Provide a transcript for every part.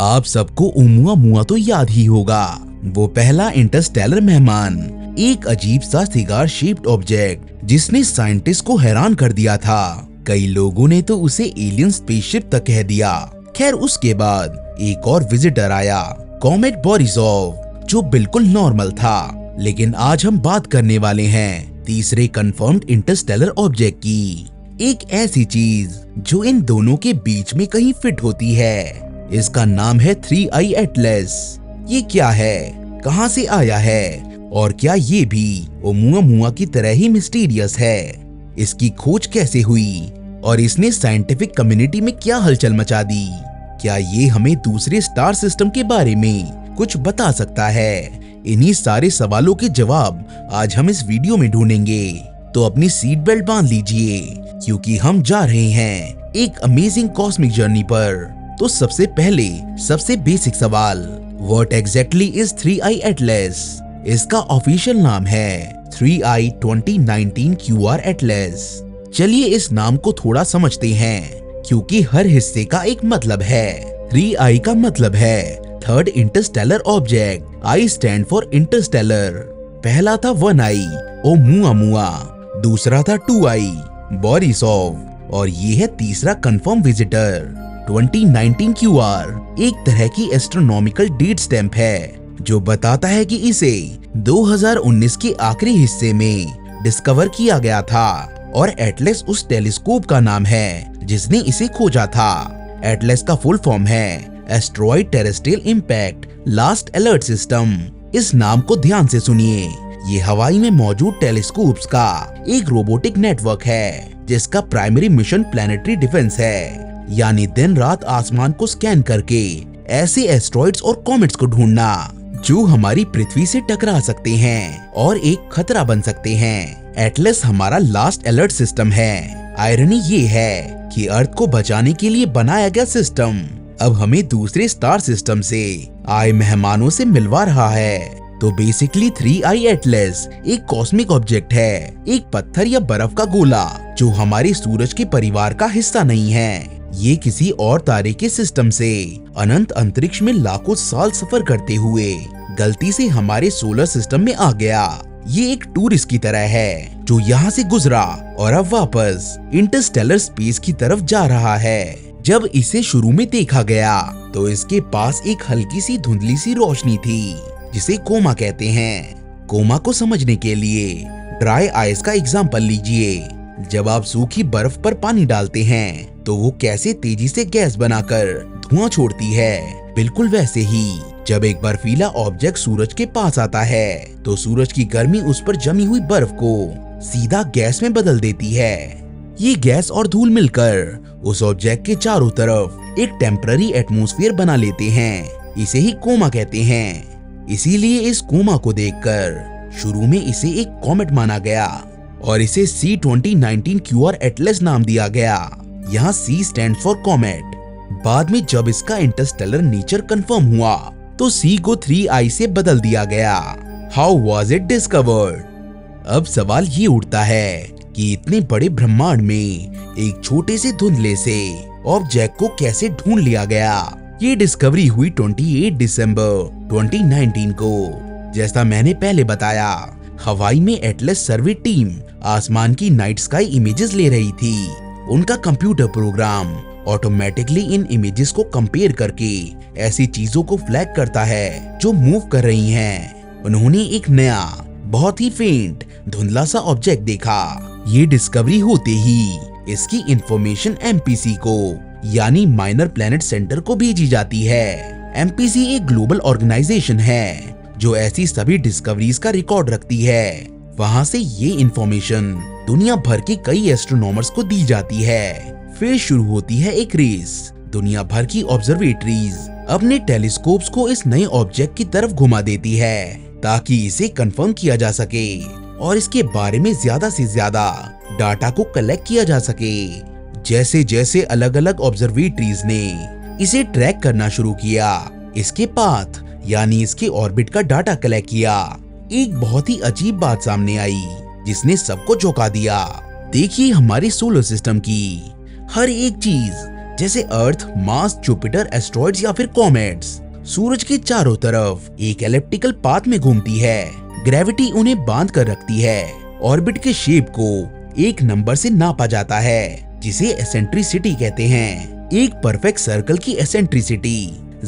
आप सबको ओमुआमुआ तो याद ही होगा। वो पहला इंटरस्टेलर मेहमान, एक अजीब सा सिगार शेप्ड ऑब्जेक्ट जिसने साइंटिस्ट को हैरान कर दिया था। कई लोगों ने तो उसे एलियन स्पेसशिप तक कह दिया। खैर उसके बाद एक और विजिटर आया, कॉमेट बोरिसोव, जो बिल्कुल नॉर्मल था। लेकिन आज हम बात करने वाले हैं तीसरे कंफर्म्ड इंटरस्टेलर ऑब्जेक्ट की, एक ऐसी चीज जो इन दोनों के बीच में कहीं फिट होती है। इसका नाम है 3I एटलस। ये क्या है, कहां से आया है और क्या ये भी ओमुआमुआ की तरह ही मिस्टीरियस है? इसकी खोज कैसे हुई और इसने साइंटिफिक कम्युनिटी में क्या हलचल मचा दी? क्या ये हमें दूसरे स्टार सिस्टम के बारे में कुछ बता सकता है? इन्हीं सारे सवालों के जवाब आज हम इस वीडियो में ढूंढेंगे। तो अपनी सीट बेल्ट बांध लीजिए क्योंकि हम जा रहे हैं एक अमेजिंग कॉस्मिक जर्नी पर। तो सबसे पहले सबसे बेसिक सवाल, what exactly is 3I Atlas? इसका ऑफिशियल नाम है 3I 2019 QR एटलस। चलिए इस नाम को थोड़ा समझते हैं क्योंकि हर हिस्से का एक मतलब है। 3I का मतलब है third Interstellar object. I stand for Interstellar. पहला था 1I ओमुआमुआ, दूसरा था 2I बोरिसोव और ये है तीसरा कंफर्म विजिटर 2019 QR। एक तरह की एस्ट्रोनॉमिकल डेट स्टैंप है जो बताता है कि इसे 2019 के आखिरी हिस्से में डिस्कवर किया गया था और एटलस उस टेलीस्कोप का नाम है जिसने इसे खोजा था। एटलस का फुल फॉर्म है asteroid terrestrial impact last alert system. इस नाम को ध्यान से सुनिए, ये हवाई में मौजूद टेलीस्कोप्स का एक रोबोटिक नेटवर्क है जिसका प्राइमरी मिशन प्लैनेटरी डिफेंस है, यानी दिन रात आसमान को स्कैन करके ऐसे एस्ट्रॉइड्स और कॉमेट्स को ढूंढना जो हमारी पृथ्वी से टकरा सकते हैं और एक खतरा बन सकते हैं। एटलस हमारा लास्ट अलर्ट सिस्टम है। आयरनी ये है कि अर्थ को बचाने के लिए बनाया गया सिस्टम अब हमें दूसरे स्टार सिस्टम से आए मेहमानों से मिलवा रहा है। तो बेसिकली 3I एटलस एक कॉस्मिक ऑब्जेक्ट है, एक पत्थर या बर्फ का गोला जो हमारे सूरज के परिवार का हिस्सा नहीं है। ये किसी और तारे के सिस्टम से अनंत अंतरिक्ष में लाखों साल सफर करते हुए गलती से हमारे सोलर सिस्टम में आ गया। ये एक टूरिस्ट की तरह है जो यहाँ से गुजरा और अब वापस इंटरस्टेलर स्पेस की तरफ जा रहा है। जब इसे शुरू में देखा गया तो इसके पास एक हल्की सी धुंधली सी रोशनी थी जिसे कोमा कहते हैं। कोमा को समझने के लिए ड्राई आइस का एग्जाम्पल लीजिए। जब आप सूखी बर्फ पर पानी डालते हैं तो वो कैसे तेजी से गैस बनाकर धुआं छोड़ती है, बिल्कुल वैसे ही जब एक बर्फीला ऑब्जेक्ट सूरज के पास आता है तो सूरज की गर्मी उस पर जमी हुई बर्फ को सीधा गैस में बदल देती है। ये गैस और धूल मिलकर उस ऑब्जेक्ट के चारों तरफ एक टेम्पररी एटमॉस्फेयर बना लेते हैं। इसे ही कोमा कहते हैं। इसीलिए इस कोमा को देखकर शुरू में इसे एक कॉमेट माना गया और इसे C 2019 QR एटलस नाम दिया गया। यहाँ C स्टैंड फॉर कॉमेट। बाद में जब इसका इंटरस्टेलर नेचर कंफर्म हुआ तो C को 3I से बदल दिया गया। How was it discovered? अब सवाल ये उठता है कि इतने बड़े ब्रह्मांड में एक छोटे से धुंधले से ऑब्जेक्ट को कैसे ढूंढ लिया गया। ये डिस्कवरी हुई 28 दिसंबर 2019 को। जैसा मैंने पहले बताया, हवाई में एटलस सर्वे टीम आसमान की नाइट स्काई इमेजेस ले रही थी। उनका कंप्यूटर प्रोग्राम ऑटोमेटिकली इन इमेजेस को कंपेयर करके ऐसी चीजों को फ्लैग करता है जो मूव कर रही हैं। उन्होंने एक नया बहुत ही फेंट धुंधला सा ऑब्जेक्ट देखा। ये डिस्कवरी होते ही इसकी इंफॉर्मेशन MPC को यानी माइनर प्लैनेट सेंटर को भेजी जाती है। MPC एक ग्लोबल ऑर्गेनाइजेशन है जो ऐसी सभी डिस्कवरीज का रिकॉर्ड रखती है। वहाँ से ये इंफॉर्मेशन दुनिया भर के कई एस्ट्रोनॉमर्स को दी जाती है। फिर शुरू होती है एक रेस। दुनिया भर की ऑब्जर्वेटरीज अपने टेलीस्कोप्स को इस नए ऑब्जेक्ट की तरफ घुमा देती है ताकि इसे कंफर्म किया जा सके और इसके बारे में ज्यादा से ज्यादा डाटा को कलेक्ट किया जा सके। जैसे जैसे अलग अलग ऑब्जर्वेटरीज ने इसे ट्रैक करना शुरू किया, इसके पाथ यानी इसके ऑर्बिट का डाटा कलेक्ट किया, एक बहुत ही अजीब बात सामने आई जिसने सबको चौंका दिया। देखिए हमारे सोलर सिस्टम की हर एक चीज जैसे अर्थ, मार्स, जुपिटर, एस्ट्रॉइड्स या फिर कॉमेट्स सूरज के चारों तरफ एक एलिप्टिकल पाथ में घूमती है। ग्रेविटी उन्हें बांध कर रखती है। ऑर्बिट के शेप को एक नंबर से नापा जाता है जिसे एसेंट्रिसिटी कहते हैं। एक परफेक्ट सर्कल की एसेंट्रिसिटी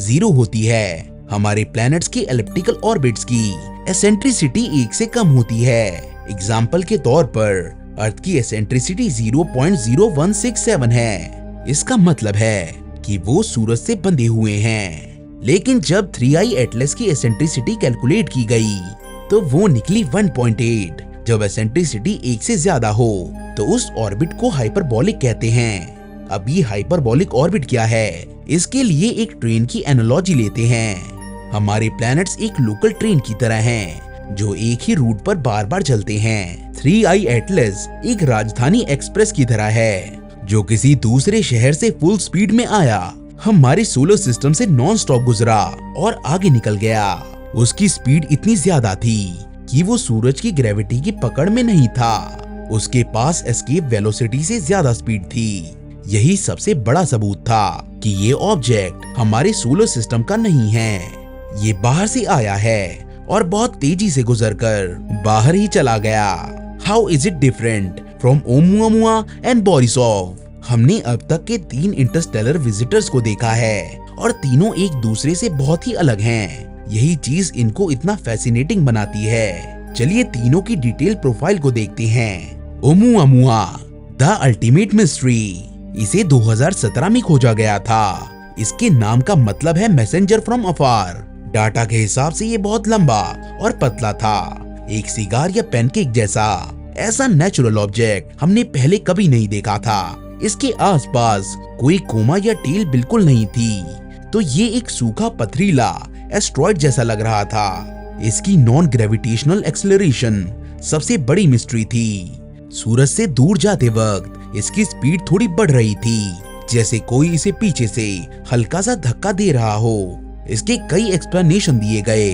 0 होती है। हमारे प्लैनेट्स के एलिप्टिकल ऑर्बिट्स की एसेंट्रिसिटी 1 से कम होती है। एग्जाम्पल के तौर पर अर्थ की एसेंट्रिसिटी 0.0167 है। इसका मतलब है कि वो सूरज से बंधे हुए हैं। लेकिन जब 3i एटलस की एसेंट्रिसिटी कैलकुलेट की गई तो वो निकली 1.8। जब एसेंट्रिसिटी 1 से ज्यादा हो तो उस ऑर्बिट को हाइपरबोलिक कहते हैं। अब ये हाइपरबोलिक ऑर्बिट क्या है, इसके लिए एक ट्रेन की एनालॉजी लेते हैं। हमारे प्लैनेट्स एक लोकल ट्रेन की तरह हैं जो एक ही रूट पर बार बार चलते हैं। 3i एटलस एक राजधानी एक्सप्रेस की तरह है जो किसी दूसरे शहर से फुल स्पीड में आया, हमारे सोलर सिस्टम से नॉन स्टॉप गुजरा और आगे निकल गया। उसकी स्पीड इतनी ज्यादा थी कि वो सूरज की ग्रेविटी की पकड़ में नहीं था। उसके पास एस्केप वेलोसिटी से ज्यादा स्पीड थी। यही सबसे बड़ा सबूत था कि ये ऑब्जेक्ट हमारे सोलर सिस्टम का नहीं है। ये बाहर से आया है और बहुत तेजी से गुजरकर बाहर ही चला गया। How is it different from Oumuamua and Borisov? हमने अब तक के 3 इंटरस्टेलर विजिटर्स को देखा है और तीनों एक दूसरे से बहुत ही अलग हैं। यही चीज इनको इतना फैसिनेटिंग बनाती है। चलिए तीनों की डिटेल प्रोफाइल को देखते हैं। ओमुआमुआ द अल्टीमेट मिस्ट्री। इसे 2017 में खोजा गया था। इसके नाम का मतलब है मैसेंजर फ्रॉम अफार। डाटा के हिसाब से ये बहुत लंबा और पतला था, एक सिगार या पैनकेक जैसा। ऐसा नेचुरल ऑब्जेक्ट हमने पहले कभी नहीं देखा था। इसके आसपास कोई कोमा या टेल बिल्कुल नहीं थी, तो ये एक सूखा पथरीला एस्ट्रॉइड जैसा लग रहा था। इसकी नॉन ग्रेविटेशनल एक्सेलरेशन सबसे बड़ी मिस्ट्री थी। सूरज से दूर जाते वक्त इसकी स्पीड थोड़ी बढ़ रही थी, जैसे कोई इसे पीछे से हल्का सा धक्का दे रहा हो। इसके कई एक्सप्लेनेशन दिए गए।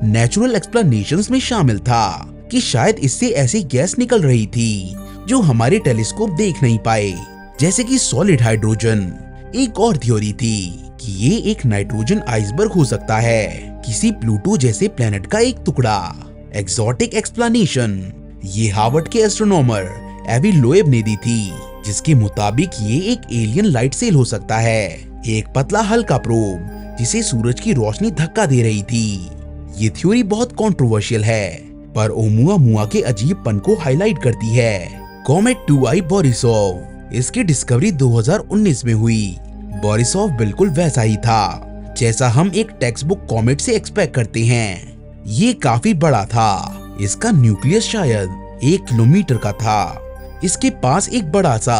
नेचुरल एक्सप्लेनेशंस में शामिल था कि शायद इससे ऐसी गैस निकल रही थी जो हमारे टेलीस्कोप देख नहीं पाए, जैसे कि सॉलिड हाइड्रोजन। एक और थ्योरी थी कि ये एक नाइट्रोजन आइसबर्ग हो सकता है, किसी प्लूटो जैसे प्लेनेट का एक टुकड़ा। एक्सोटिक एक्सप्लेनेशन ये हार्वर्ड के एस्ट्रोनॉमर एवी लोएब ने दी थी, जिसके मुताबिक ये एक एलियन लाइट सेल हो सकता है, एक पतला हल्का प्रोब जिसे सूरज की रोशनी धक्का दे रही थी। ये थ्योरी बहुत कंट्रोवर्शियल है, पर ओमुआमुआ के अजीबपन को हाईलाइट करती है। Comet 2i Borisov. इसकी डिस्कवरी 2019 में हुई। बोरिसोव बिल्कुल वैसा ही था जैसा हम एक टेक्स्ट बुक कॉमेट से एक्सपेक्ट करते हैं। ये काफी बड़ा था। इसका न्यूक्लियस शायद 1 किलोमीटर का था। इसके पास एक बड़ा सा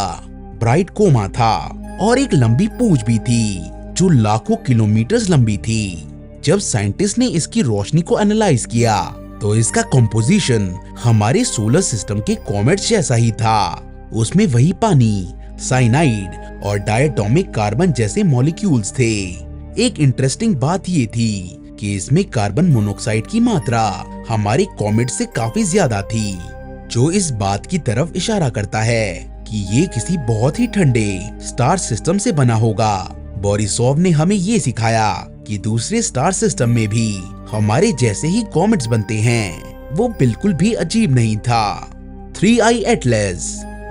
ब्राइट कोमा था और एक लंबी पूंछ भी थी जो लाखों किलोमीटर लंबी थी। जब साइंटिस्ट ने इसकी रोशनी को एनालाइज किया तो इसका कंपोजिशन हमारे सोलर सिस्टम के कॉमेट्स जैसा ही था। उसमें वही पानी, साइनाइड और डायटोमिक कार्बन जैसे मॉलिक्यूल्स थे। एक इंटरेस्टिंग बात ये थी कि इसमें कार्बन मोनोऑक्साइड की मात्रा हमारे कॉमेट से काफी ज्यादा थी, जो इस बात की तरफ इशारा करता है कि ये किसी बहुत ही ठंडे स्टार सिस्टम से बना होगा। बोरिसोव ने हमें ये सिखाया कि दूसरे स्टार सिस्टम में भी हमारे जैसे ही कॉमेट्स बनते हैं। वो बिल्कुल भी अजीब नहीं था। 3i Atlas.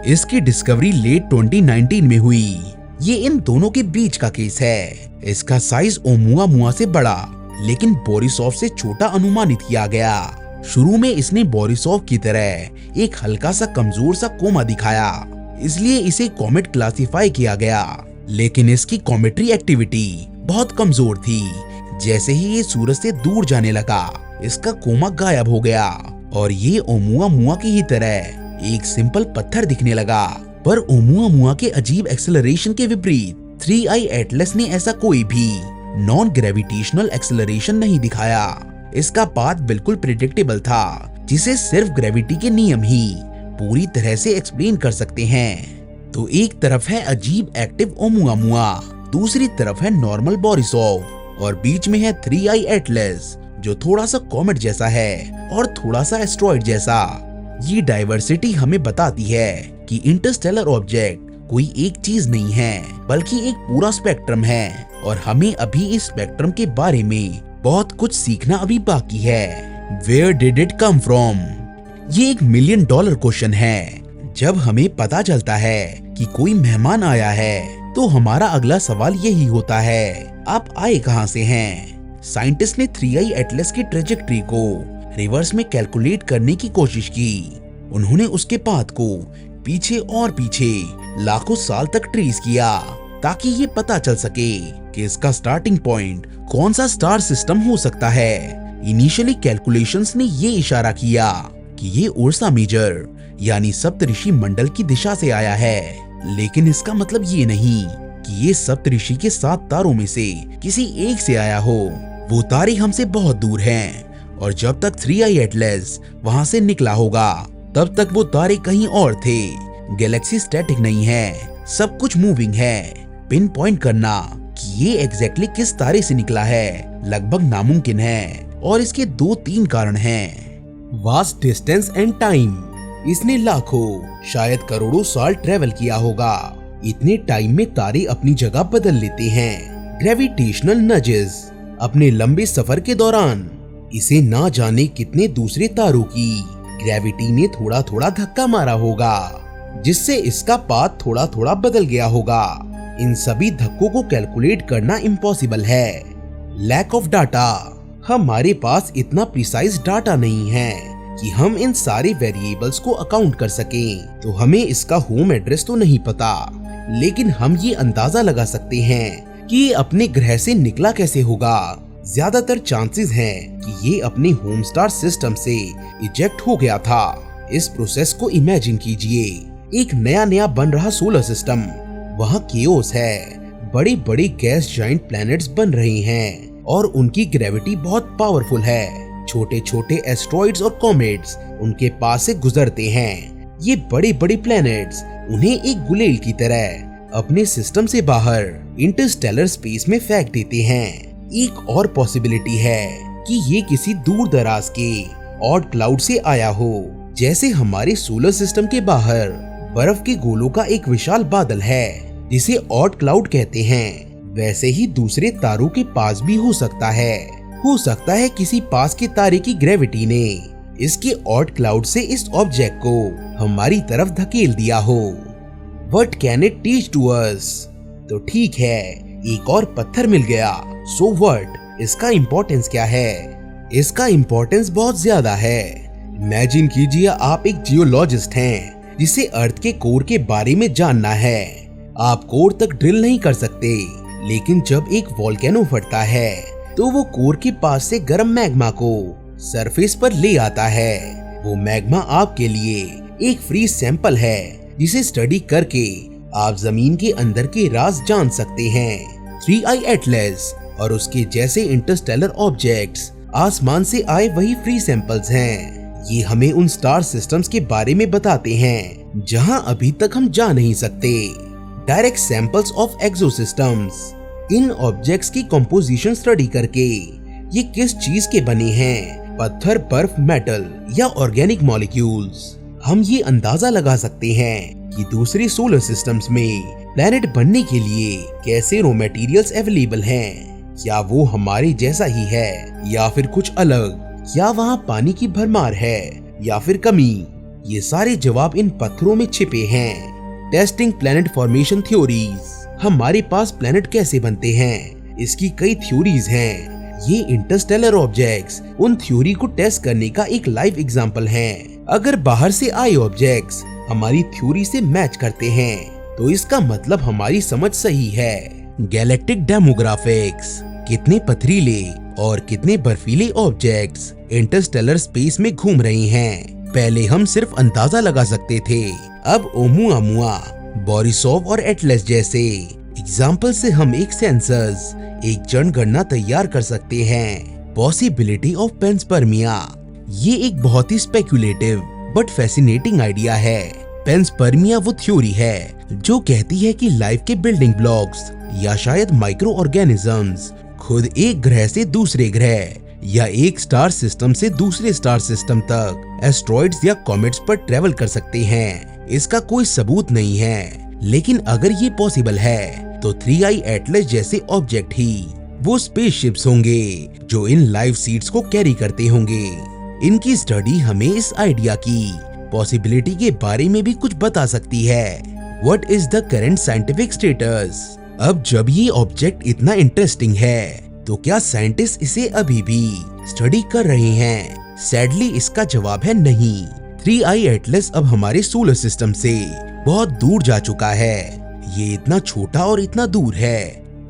इसकी डिस्कवरी लेट 2019 में हुई। ये इन दोनों के बीच का केस है। इसका साइज ओमुआमुआ से बड़ा लेकिन बोरिसोव से छोटा अनुमानित किया गया। शुरू में इसने बोरिसोव की तरह एक हल्का सा कमजोर सा कोमा दिखाया, इसलिए इसे कॉमेट क्लासिफाई किया गया। लेकिन इसकी कॉमेट्री एक्टिविटी बहुत कमजोर थी। जैसे ही ये सूरज से दूर जाने लगा, इसका कोमा गायब हो गया और ये ओमुआमुआ की ही तरह एक सिंपल पत्थर दिखने लगा। पर ओमुआमुआ के अजीब एक्सेलरेशन के विपरीत 3i एटलस ने ऐसा कोई भी नॉन ग्रेविटेशनल एक्सेलरेशन नहीं दिखाया। इसका पाथ बिल्कुल प्रेडिक्टेबल था, जिसे सिर्फ ग्रेविटी के नियम ही पूरी तरह से एक्सप्लेन कर सकते हैं। तो एक तरफ है अजीब एक्टिव ओमुआमुआ, दूसरी तरफ है नॉर्मल बोरिसोव और बीच में है 3i एटलस जो थोड़ा सा कॉमेट जैसा है और थोड़ा सा एस्ट्रॉइड जैसा। ये डाइवर्सिटी हमें बताती है कि इंटरस्टेलर ऑब्जेक्ट कोई एक चीज नहीं है, बल्कि एक पूरा स्पेक्ट्रम है और हमें अभी इस स्पेक्ट्रम के बारे में बहुत कुछ सीखना अभी बाकी है। Where did it come from? ये $1 मिलियन क्वेश्चन है। जब हमें पता चलता है कि कोई मेहमान आया है, तो हमारा अगला सवाल यही होता है, आप आए कहां से हैं? साइंटिस्ट ने 3i एटलस की ट्रेजेक्ट्री को रिवर्स में कैलकुलेट करने की कोशिश की। उन्होंने उसके पाथ को पीछे और पीछे लाखों साल तक ट्रेस किया, ताकि ये पता चल सके कि इसका स्टार्टिंग पॉइंट कौन सा स्टार सिस्टम हो सकता है। इनिशियली कैलकुलेशंस ने ये इशारा किया कि ये उर्सा मेजर यानी सप्तऋषि मंडल की दिशा से आया है, लेकिन इसका मतलब ये नहीं कि ये सप्तऋषि के 7 तारों में से किसी एक से आया हो। वो तारे हमसे बहुत दूर हैं और जब तक 3i एटलस वहां से निकला होगा, तब तक वो तारे कहीं और थे। गैलेक्सी स्टैटिक नहीं है, सब कुछ मूविंग है। पिन पॉइंट करना कि ये एग्जैक्टली किस तारे से निकला है लगभग नामुमकिन है, और इसके 2-3 कारण हैं। Vast distance and time. इसने लाखों शायद करोड़ों साल ट्रेवल किया होगा। इतने टाइम में तारे अपनी जगह बदल लेते हैं। Gravitational nudges. अपने लंबे सफर के दौरान इसे ना जाने कितने दूसरे तारों की ग्रेविटी ने थोड़ा थोड़ा धक्का मारा होगा, जिससे इसका पाथ थोड़ा थोड़ा बदल गया होगा। इन सभी धक्कों को कैलकुलेट करना इम्पॉसिबल है। Lack of data. हमारे पास इतना प्रिसाइज डाटा नहीं है कि हम इन सारे वेरिएबल्स को अकाउंट कर सकें। तो हमें इसका होम एड्रेस तो नहीं पता, लेकिन हम ये अंदाजा लगा सकते हैं कि ये अपने ग्रह से निकला कैसे होगा। ज्यादातर चांसेस हैं कि ये अपने होम स्टार सिस्टम से इजेक्ट हो गया था। इस प्रोसेस को इमेजिन कीजिए, एक नया बन रहा सोलर सिस्टम। वहाँ केओस है, बड़े बड़े गैस जाइंट प्लैनेट्स बन रहे हैं और उनकी ग्रेविटी बहुत पावरफुल है। छोटे छोटे एस्ट्रॉइड्स और कॉमेट्स उनके पास से गुजरते हैं। ये बड़े बड़े प्लैनेट्स उन्हें एक गुलेल की तरह अपने सिस्टम से बाहर इंटरस्टेलर स्पेस में फेंक देते हैं। एक और पॉसिबिलिटी है कि ये किसी दूर दराज के ऑड क्लाउड से आया हो। जैसे हमारे सोलर सिस्टम के बाहर बर्फ के गोलों का एक विशाल बादल है जिसे ऑड क्लाउड कहते हैं, वैसे ही दूसरे तारों के पास भी हो सकता है। हो सकता है किसी पास के तारे की ग्रेविटी ने इसके ऑड क्लाउड से इस ऑब्जेक्ट को हमारी तरफ धकेल दिया हो। What can it teach to us? तो ठीक है, एक और पत्थर मिल गया। So what? इसका इम्पोर्टेंस क्या है? इसका इम्पोर्टेंस बहुत ज्यादा है। इमेजिन कीजिए आप एक जियोलॉजिस्ट हैं जिसे अर्थ के कोर के बारे में जानना है। आप कोर तक ड्रिल नहीं कर सकते, लेकिन जब एक वोल्केनो फटता है तो वो कोर के पास से गर्म मैग्मा को सरफेस पर ले आता है। वो मैग्मा आपके लिए एक फ्री सैंपल है जिसे स्टडी करके आप जमीन के अंदर के राज जान सकते हैं। 3i एटलस और उसके जैसे इंटरस्टेलर ऑब्जेक्ट्स आसमान से आए वही फ्री सैंपल्स हैं। ये हमें उन स्टार सिस्टम्स के बारे में बताते हैं जहां अभी तक हम जा नहीं सकते। Direct samples of exosystems. इन ऑब्जेक्ट्स की कंपोजिशन स्टडी करके ये किस चीज के बने हैं, पत्थर, बर्फ, मेटल या ऑर्गेनिक मॉलिक्यूल्स, हम ये अंदाजा लगा सकते हैं कि दूसरे सोलर सिस्टम्स में प्लैनेट बनने के लिए कैसे रॉ मटेरियल्स अवेलेबल हैं। क्या वो हमारे जैसा ही है या फिर कुछ अलग? क्या वहाँ पानी की भरमार है या फिर कमी? ये सारे जवाब इन पत्थरों में छिपे हैं। Testing planet formation theories. हमारे पास प्लैनेट कैसे बनते हैं, इसकी कई थ्योरीज हैं। ये इंटरस्टेलर ऑब्जेक्ट्स उन थ्योरी को टेस्ट करने का एक लाइव एग्जांपल हैं। अगर बाहर से आए ऑब्जेक्ट्स हमारी थ्योरी से मैच करते हैं तो इसका मतलब हमारी समझ सही है। Galactic demographics. कितने पथरीले और कितने बर्फीले ऑब्जेक्ट्स इंटरस्टेलर स्पेस में घूम रहे हैं, पहले हम सिर्फ अंदाजा लगा सकते थे। अब ओमुआमुआ, बोरिसोव और एटलस जैसे एग्जाम्पल से हम एक सेंसस, एक जनगणना तैयार कर सकते हैं। Possibility of panspermia. ये एक बहुत ही स्पेक्युलेटिव बट फैसिनेटिंग आइडिया है। पेंसपर्मिया वो थ्योरी है जो कहती है कि लाइफ के बिल्डिंग ब्लॉक्स या शायद माइक्रो ऑर्गेनिजम्स खुद एक ग्रह से दूसरे ग्रह या एक स्टार सिस्टम से दूसरे स्टार सिस्टम तक एस्ट्रॉइड्स या कॉमेट्स पर ट्रेवल कर सकते हैं। इसका कोई सबूत नहीं है, लेकिन अगर ये पॉसिबल है तो 3i एटलस जैसे ऑब्जेक्ट ही वो स्पेसशिप्स होंगे जो इन लाइव सीड्स को कैरी करते होंगे। इनकी स्टडी हमें इस आइडिया की पॉसिबिलिटी के बारे में भी कुछ बता सकती है। What is the current scientific status? अब जब ये ऑब्जेक्ट इतना इंटरेस्टिंग है तो क्या साइंटिस्ट इसे अभी भी स्टडी कर रहे हैं? सैडली इसका जवाब है नहीं। 3i एटलस अब हमारे सोलर सिस्टम से बहुत दूर जा चुका है। ये इतना छोटा और इतना दूर है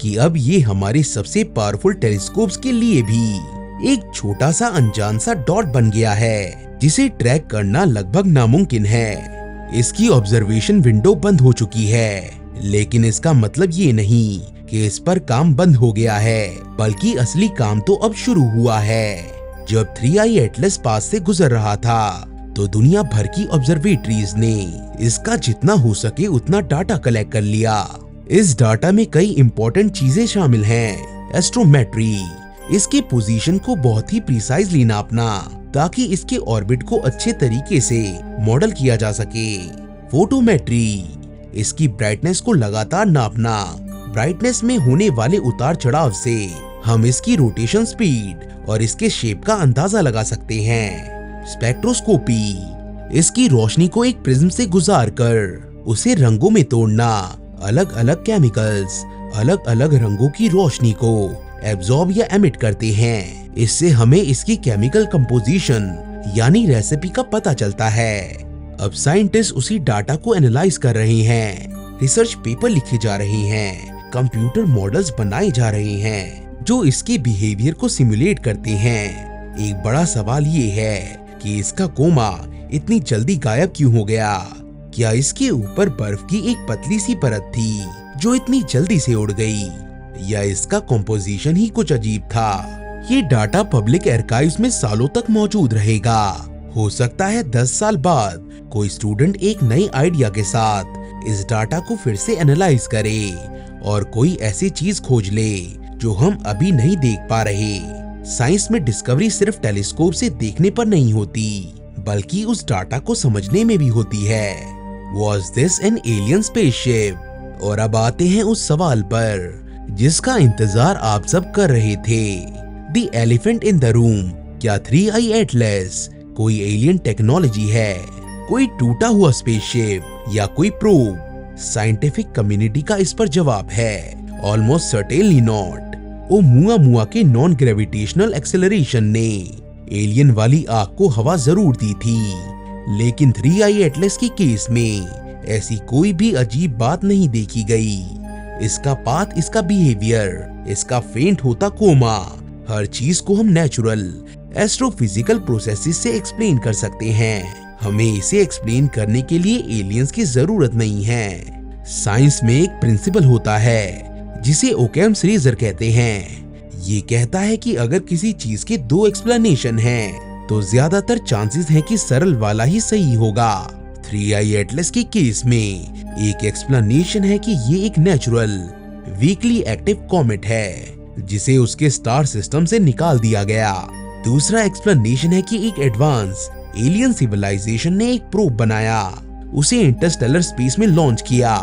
कि अब ये हमारे सबसे पावरफुल टेलीस्कोप्स के लिए भी एक छोटा सा अनजान सा डॉट बन गया है जिसे ट्रैक करना लगभग नामुमकिन है। इसकी ऑब्जर्वेशन विंडो बंद हो चुकी है, लेकिन इसका मतलब ये नहीं कि इस पर काम बंद हो गया है, बल्कि असली काम तो अब शुरू हुआ है। जब 3i एटलस पास से गुजर रहा था तो दुनिया भर की ऑब्जर्वेटरीज ने इसका जितना हो सके उतना डाटा कलेक्ट कर लिया। इस डाटा में कई इंपॉर्टेंट चीजें शामिल हैं। एस्ट्रोमेट्री, इसके पोजीशन को बहुत ही प्रिसाइजली नापना ताकि इसके ऑर्बिट को अच्छे तरीके से मॉडल किया जा सके। फोटोमेट्री, इसकी ब्राइटनेस को लगातार नापना। ब्राइटनेस में होने वाले उतार चढ़ाव से हम इसकी रोटेशन स्पीड और इसके शेप का अंदाजा लगा सकते हैं। स्पेक्ट्रोस्कोपी, इसकी रोशनी को एक प्रिज्म से गुजारकर उसे रंगों में तोड़ना। अलग अलग केमिकल्स अलग अलग रंगों की रोशनी को एब्जॉर्ब या एमिट करते हैं। इससे हमें इसकी केमिकल कंपोजिशन यानी रेसिपी का पता चलता है। अब साइंटिस्ट उसी डाटा को एनालाइज कर रहे हैं, रिसर्च पेपर लिखे जा रहे हैं, कंप्यूटर मॉडल्स बनाए जा रहे हैं जो इसके बिहेवियर को सिमुलेट करते हैं। एक बड़ा सवाल ये है कि इसका कोमा इतनी जल्दी गायब क्यों हो गया? क्या इसके ऊपर बर्फ की एक पतली सी परत थी जो इतनी जल्दी से उड़ गई, या इसका कंपोजिशन ही कुछ अजीब था? ये डाटा पब्लिक आर्काइव्स में सालों तक मौजूद रहेगा। हो सकता है 10 साल बाद कोई स्टूडेंट एक नए आइडिया के साथ इस डाटा को फिर से एनालाइज करे और कोई ऐसी चीज खोज ले जो हम अभी नहीं देख पा रहे। साइंस में डिस्कवरी सिर्फ टेलीस्कोप से देखने पर नहीं होती, बल्कि उस डाटा को समझने में भी होती है। Was this an alien spaceship? और अब आते हैं उस सवाल पर जिसका इंतजार आप सब कर रहे थे। The elephant in the room, क्या 3i एटलस कोई एलियन टेक्नोलॉजी है, कोई टूटा हुआ स्पेसशिप या कोई प्रोब? साइंटिफिक कम्युनिटी का इस पर जवाब है ऑलमोस्ट सर्टेनली नॉट। ओमुआमुआ के नॉन ग्रेविटेशनल एक्सेलरेशन ने एलियन वाली आग को हवा जरूर दी थी, लेकिन 3i एटलस के केस में ऐसी कोई भी अजीब बात नहीं देखी गई। इसका पाथ, इसका बिहेवियर, इसका फेंट होता कोमा, हर चीज को हम नेचुरल एस्ट्रोफिजिकल प्रोसेसेस से एक्सप्लेन कर सकते हैं। हमें इसे एक्सप्लेन करने के लिए एलियंस की जरूरत नहीं है। साइंस में एक प्रिंसिपल होता है जिसे ओकैम्स रेजर कहते हैं। ये कहता है कि अगर किसी चीज के 2 एक्सप्लेनेशन हैं, तो ज्यादातर चांसेस हैं कि सरल वाला ही सही होगा। 3i एटलस के केस में एक एक्सप्लेनेशन है कि ये एक नेचुरल वीकली एक्टिव कॉमेट है जिसे उसके स्टार सिस्टम से निकाल दिया गया। दूसरा एक्सप्लेनेशन है कि एक एडवांस एलियन सिविलाइजेशन ने एक प्रोब बनाया, उसे इंटरस्टेलर स्पेस में लॉन्च किया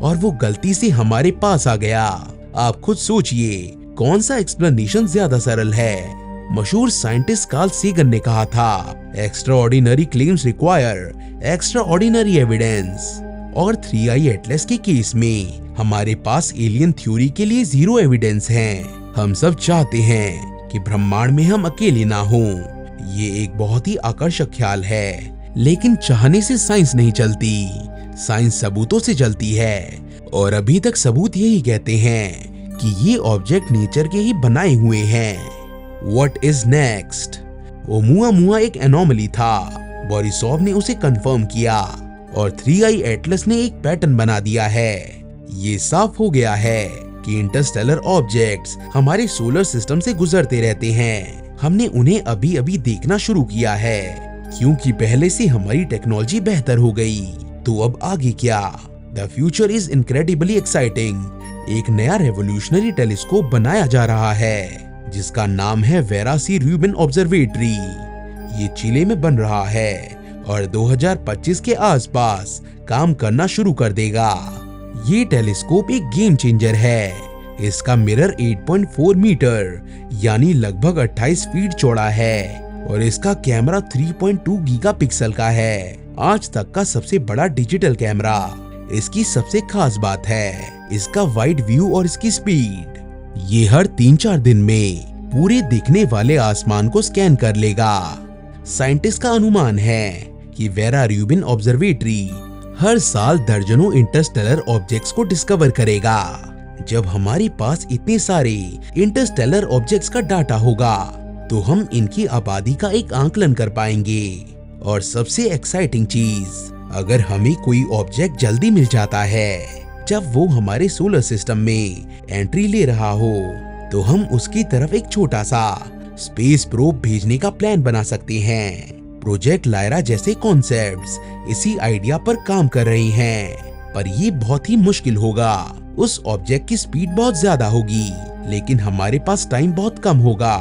और वो गलती से हमारे पास आ गया। आप खुद सोचिए कौन सा एक्सप्लेनेशन ज्यादा सरल है। मशहूर साइंटिस्ट कार्ल सेगन ने कहा था, extra ordinary claims require extra ordinary evidence. और 3i एटलस के केस में हमारे पास एलियन थ्योरी के लिए 0 एविडेंस है। हम सब चाहते हैं कि ब्रह्मांड में हम अकेले ना हों। ये एक बहुत ही आकर्षक ख्याल है, लेकिन चाहने से साइंस नहीं चलती, साइंस सबूतों से चलती है। और अभी तक सबूत यही कहते हैं कि ये ऑब्जेक्ट नेचर के ही बनाए हुए हैं। What is next? ओमुआमुआ एक एनोमली था, बोरिसोव ने उसे कंफर्म किया और 3i एटलस ने एक पैटर्न बना दिया है। ये साफ हो गया है कि इंटरस्टेलर ऑब्जेक्ट्स हमारे सोलर सिस्टम से गुजरते रहते हैं। हमने उन्हें अभी अभी देखना शुरू किया है क्योंकि पहले से हमारी टेक्नोलॉजी बेहतर हो गई। तो अब आगे क्या? The future is incredibly exciting. एक नया रेवोल्यूशनरी टेलीस्कोप बनाया जा रहा है जिसका नाम है वेरा सी रूबिन ऑब्जर्वेटरी। ये चिले में बन रहा है और 2025 के आसपास काम करना शुरू कर देगा। ये टेलीस्कोप एक गेम चेंजर है। इसका मिरर 8.4 मीटर यानी लगभग 28 फीट चौड़ा है और इसका कैमरा 3.2 गीगापिक्सल का है, आज तक का सबसे बड़ा डिजिटल कैमरा। इसकी सबसे खास बात है इसका वाइड व्यू और इसकी स्पीड। ये हर 3-4 दिन में पूरे दिखने वाले आसमान को स्कैन कर लेगा। साइंटिस्ट का अनुमान है कि वेरा रूबिन ऑब्जर्वेटरी हर साल दर्जनों इंटरस्टेलर ऑब्जेक्ट्स को डिस्कवर करेगा। जब हमारे पास इतने सारे इंटरस्टेलर ऑब्जेक्ट्स का डाटा होगा तो हम इनकी आबादी का एक आंकलन कर पाएंगे। और सबसे एक्साइटिंग चीज, अगर हमें कोई ऑब्जेक्ट जल्दी मिल जाता है जब वो हमारे सोलर सिस्टम में एंट्री ले रहा हो, तो हम उसकी तरफ एक छोटा सा स्पेस प्रोब भेजने का प्लान बना सकते हैं। प्रोजेक्ट लायरा जैसे कॉन्सेप्ट्स इसी आइडिया पर काम कर रही हैं, पर ये बहुत ही मुश्किल होगा। उस ऑब्जेक्ट की स्पीड बहुत ज्यादा होगी, लेकिन हमारे पास टाइम बहुत कम होगा।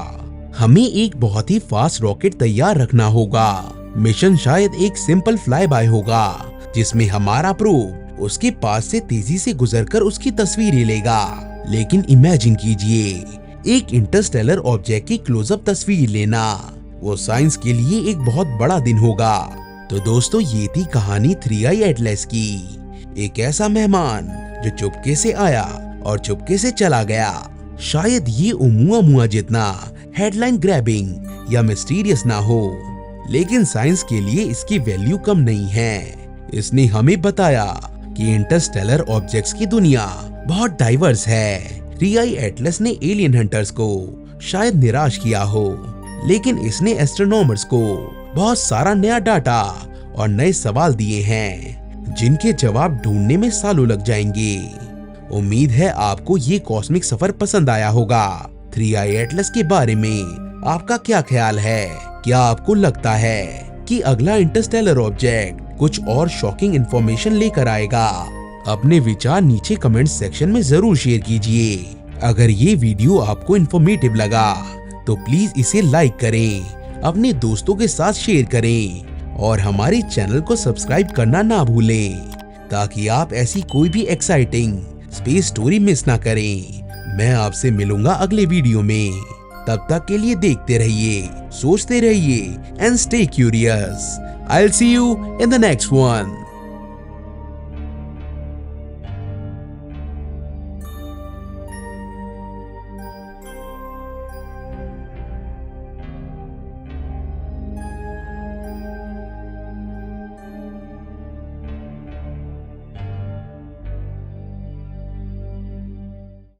हमें एक बहुत ही फास्ट रॉकेट तैयार रखना होगा। मिशन शायद एक सिंपल फ्लाई बाय होगा, जिसमें हमारा प्रोब उसके पास से तेजी से गुजरकर उसकी तस्वीरें लेगा। लेकिन इमेजिन कीजिए, एक इंटरस्टेलर ऑब्जेक्ट की क्लोजअप तस्वीर लेना, वो साइंस के लिए एक बहुत बड़ा दिन होगा। तो दोस्तों, ये थी कहानी 3i एटलस की। एक ऐसा मेहमान जो चुपके से आया और चुपके से चला गया। शायद ये ओमुआमुआ जितना हेडलाइन ग्रैबिंग या मिस्टीरियस ना हो, लेकिन साइंस के लिए इसकी वैल्यू कम नहीं है। इसने हमें बताया कि इंटरस्टेलर ऑब्जेक्ट्स की दुनिया बहुत डाइवर्स है। 3i एटलस ने एलियन हंटर्स को शायद निराश किया हो, लेकिन इसने एस्ट्रोनॉमर्स को बहुत सारा नया डाटा और नए सवाल दिए हैं, जिनके जवाब ढूंढने में सालों लग जाएंगे। उम्मीद है आपको ये कॉस्मिक सफर पसंद आया होगा। 3i एटलस के बारे में आपका क्या ख्याल है? क्या आपको लगता है कि अगला इंटरस्टेलर ऑब्जेक्ट कुछ और शॉकिंग इंफॉर्मेशन लेकर आएगा? अपने विचार नीचे कमेंट सेक्शन में जरूर शेयर कीजिए। अगर ये वीडियो आपको इन्फॉर्मेटिव लगा तो प्लीज इसे लाइक करें, अपने दोस्तों के साथ शेयर करें और हमारे चैनल को सब्सक्राइब करना ना भूलें, ताकि आप ऐसी कोई भी एक्साइटिंग स्पेस स्टोरी मिस ना करें। मैं आपसे मिलूंगा अगले वीडियो में। तब तक के लिए देखते रहिए, सोचते रहिए and stay curious. I'll see you in the next one.